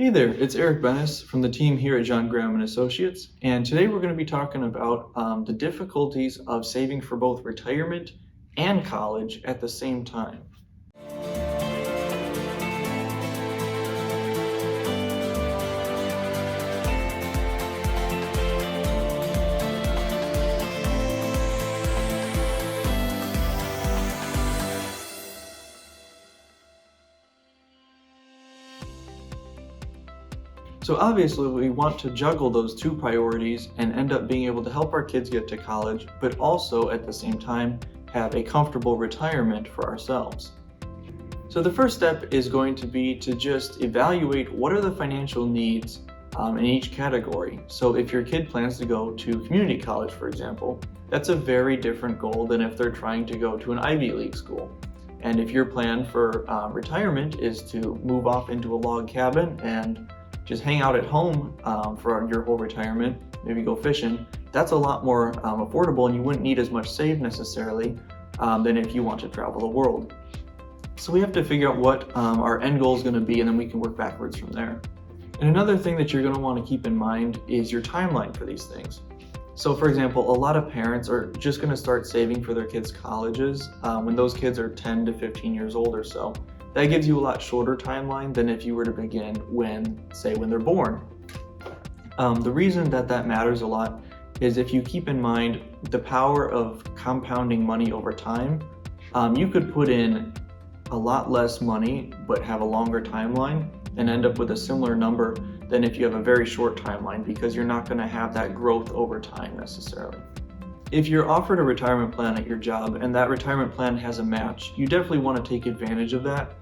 Hey there, it's Eric Bennis from the team here at John Graham and Associates, and today we're going to be talking about the difficulties of saving for both retirement and college at the same time. So obviously we want to juggle those two priorities and end up being able to help our kids get to college, but also at the same time have a comfortable retirement for ourselves. So the first step is going to be to just evaluate what are the financial needs in each category. So if your kid plans to go to community college, for example, that's a very different goal than if they're trying to go to an Ivy League school. And if your plan for retirement is to move off into a log cabin and just hang out at home for your whole retirement, maybe go fishing, that's a lot more affordable, and you wouldn't need as much saved necessarily than if you want to travel the world. So we have to figure out what our end goal is going to be, and then we can work backwards from there. And another thing that you're going to want to keep in mind is your timeline for these things. So for example, a lot of parents are just going to start saving for their kids' colleges when those kids are 10 to 15 years old or so. That gives you a lot shorter timeline than if you were to begin when they're born. The reason that matters a lot is if you keep in mind the power of compounding money over time, you could put in a lot less money but have a longer timeline and end up with a similar number than if you have a very short timeline, because you're not going to have that growth over time necessarily. If you're offered a retirement plan at your job and that retirement plan has a match, you definitely want to take advantage of that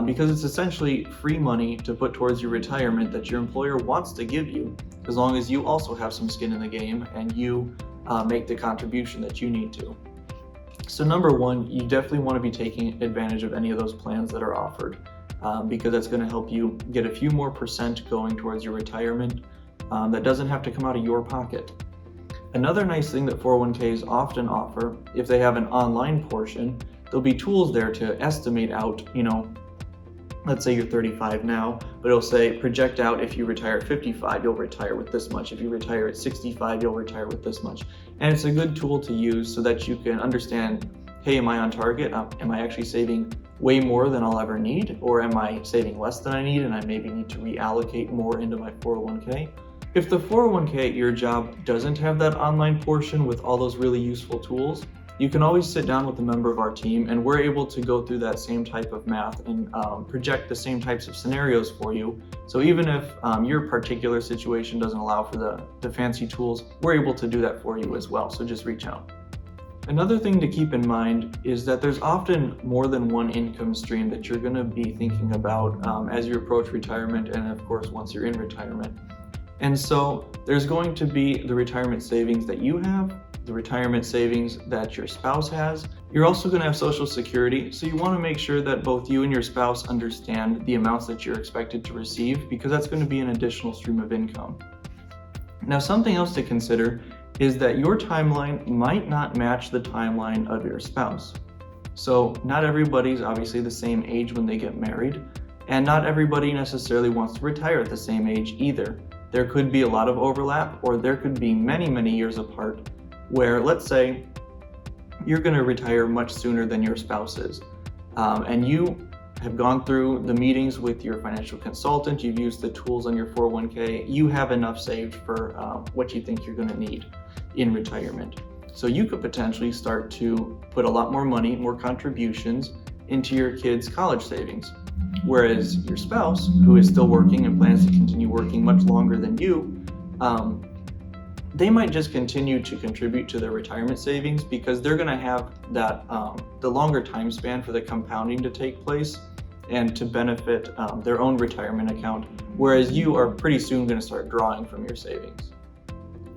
because it's essentially free money to put towards your retirement that your employer wants to give you, as long as you also have some skin in the game and you make the contribution that you need to. So number one, you definitely want to be taking advantage of any of those plans that are offered because that's going to help you get a few more percent going towards your retirement that doesn't have to come out of your pocket. Another nice thing that 401ks often offer, if they have an online portion, there'll be tools there to estimate out, let's say you're 35 now, but it'll say project out if you retire at 55, you'll retire with this much. If you retire at 65, you'll retire with this much. And it's a good tool to use so that you can understand, hey, am I on target? Am I actually saving way more than I'll ever need? Or am I saving less than I need and I maybe need to reallocate more into my 401k? If the 401k at your job doesn't have that online portion with all those really useful tools, you can always sit down with a member of our team and we're able to go through that same type of math and project the same types of scenarios for you. So even if your particular situation doesn't allow for the fancy tools, we're able to do that for you as well. So just reach out. Another thing to keep in mind is that there's often more than one income stream that you're going to be thinking about as you approach retirement, and of course once you're in retirement. And so there's going to be the retirement savings that you have, the retirement savings that your spouse has. You're also going to have Social Security, so you want to make sure that both you and your spouse understand the amounts that you're expected to receive, because that's going to be an additional stream of income. Now, something else to consider is that your timeline might not match the timeline of your spouse. So not everybody's obviously the same age when they get married, and not everybody necessarily wants to retire at the same age either. There could be a lot of overlap, or there could be many, many years apart, where let's say you're going to retire much sooner than your spouse is, and you have gone through the meetings with your financial consultant, you've used the tools on your 401k, you have enough saved for what you think you're going to need in retirement. So you could potentially start to put a lot more money, more contributions into your kids' college savings. Whereas your spouse, who is still working and plans to continue working much longer than you, they might just continue to contribute to their retirement savings because they're going to have that the longer time span for the compounding to take place and to benefit their own retirement account, whereas you are pretty soon going to start drawing from your savings.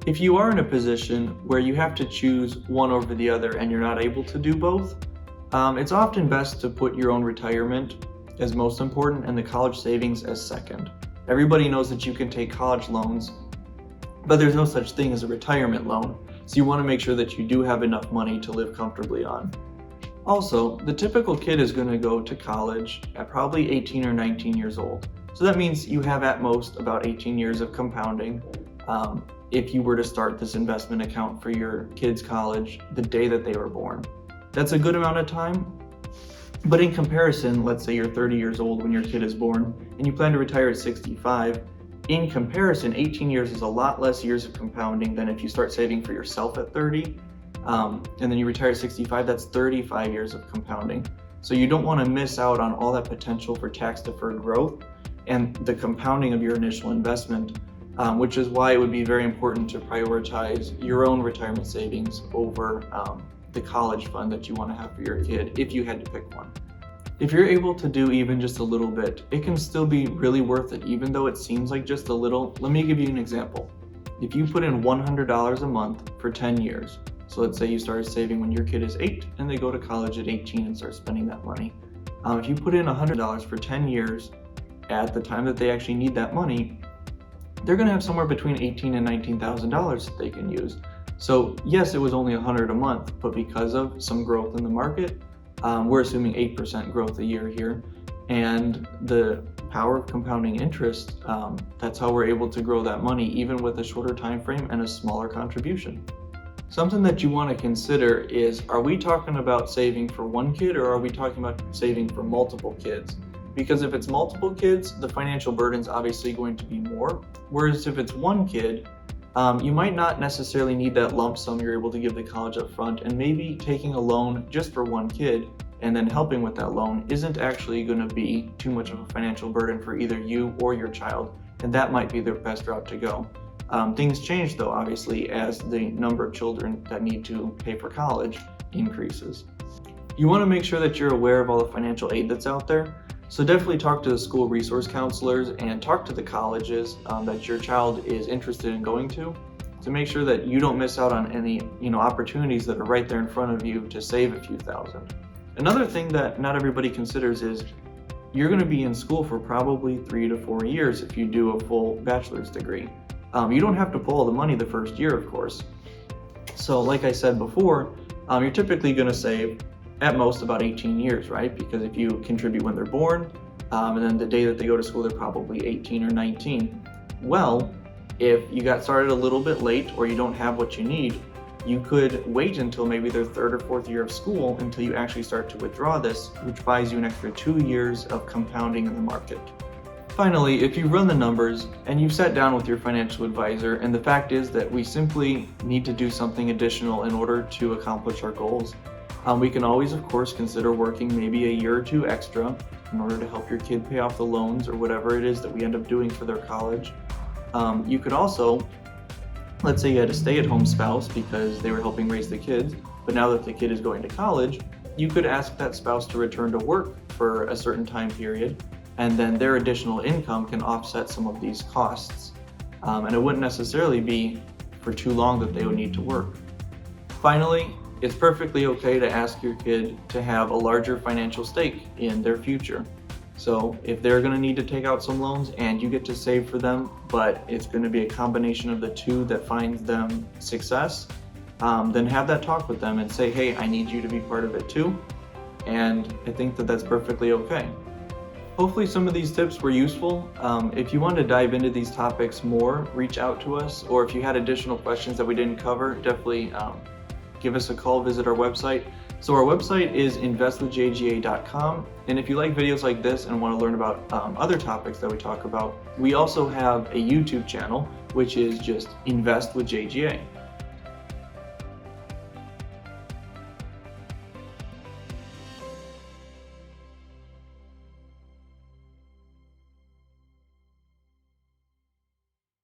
If you are in a position where you have to choose one over the other and you're not able to do both, it's often best to put your own retirement as most important and the college savings as second. Everybody knows that you can take college loans, but there's no such thing as a retirement loan, so you want to make sure that you do have enough money to live comfortably on. Also, the typical kid is going to go to college at probably 18 or 19 years old. So that means you have at most about 18 years of compounding if you were to start this investment account for your kids' college the day that they were born. That's a good amount of time, but in comparison, let's say you're 30 years old when your kid is born and you plan to retire at 65, in comparison, 18 years is a lot less years of compounding than if you start saving for yourself at 30, and then you retire at 65, that's 35 years of compounding. So you don't want to miss out on all that potential for tax-deferred growth and the compounding of your initial investment, which is why it would be very important to prioritize your own retirement savings over the college fund that you want to have for your kid if you had to pick one. If you're able to do even just a little bit, it can still be really worth it, even though it seems like just a little. Let me give you an example. If you put in $100 a month for 10 years, so let's say you started saving when your kid is 8 and they go to college at 18 and start spending that money. If you put in $100 for 10 years at the time that they actually need that money, they're going to have somewhere between $18,000 and $19,000 that they can use. So yes, it was only $100 a month, but because of some growth in the market, we're assuming 8% growth a year here, and the power of compounding interest, that's how we're able to grow that money even with a shorter time frame and a smaller contribution. Something that you want to consider is, are we talking about saving for one kid or are we talking about saving for multiple kids? Because if it's multiple kids, the financial burden is obviously going to be more, whereas if it's one kid, you might not necessarily need that lump sum you're able to give the college up front, and maybe taking a loan just for one kid and then helping with that loan isn't actually going to be too much of a financial burden for either you or your child, and that might be the best route to go. Things change though, obviously, as the number of children that need to pay for college increases. You want to make sure that you're aware of all the financial aid that's out there. So definitely talk to the school resource counselors and talk to the colleges that your child is interested in going to make sure that you don't miss out on any opportunities that are right there in front of you to save a few thousand. Another thing that not everybody considers is you're going to be in school for probably 3 to 4 years if you do a full bachelor's degree. You don't have to pull all the money the first year, of course. So like I said before, you're typically going to save at most about 18 years, right? Because if you contribute when they're born, and then the day that they go to school, they're probably 18 or 19. Well, if you got started a little bit late or you don't have what you need, you could wait until maybe their 3rd or 4th year of school until you actually start to withdraw this, which buys you an extra 2 years of compounding in the market. Finally, if you run the numbers and you've sat down with your financial advisor, and the fact is that we simply need to do something additional in order to accomplish our goals, we can always, of course, consider working maybe a year or 2 extra in order to help your kid pay off the loans or whatever it is that we end up doing for their college. You could also, let's say you had a stay-at-home spouse because they were helping raise the kids, but now that the kid is going to college, you could ask that spouse to return to work for a certain time period, and then their additional income can offset some of these costs. And it wouldn't necessarily be for too long that they would need to work. Finally, it's perfectly okay to ask your kid to have a larger financial stake in their future. So if they're going to need to take out some loans and you get to save for them, but it's going to be a combination of the two that finds them success, then have that talk with them and say, hey, I need you to be part of it too. And I think that that's perfectly okay. Hopefully some of these tips were useful. If you want to dive into these topics more, reach out to us, or if you had additional questions that we didn't cover, definitely give us a call, visit our website. So our website is investwithjga.com, and if you like videos like this and want to learn about other topics that we talk about, we also have a YouTube channel, which is just Invest with JGA.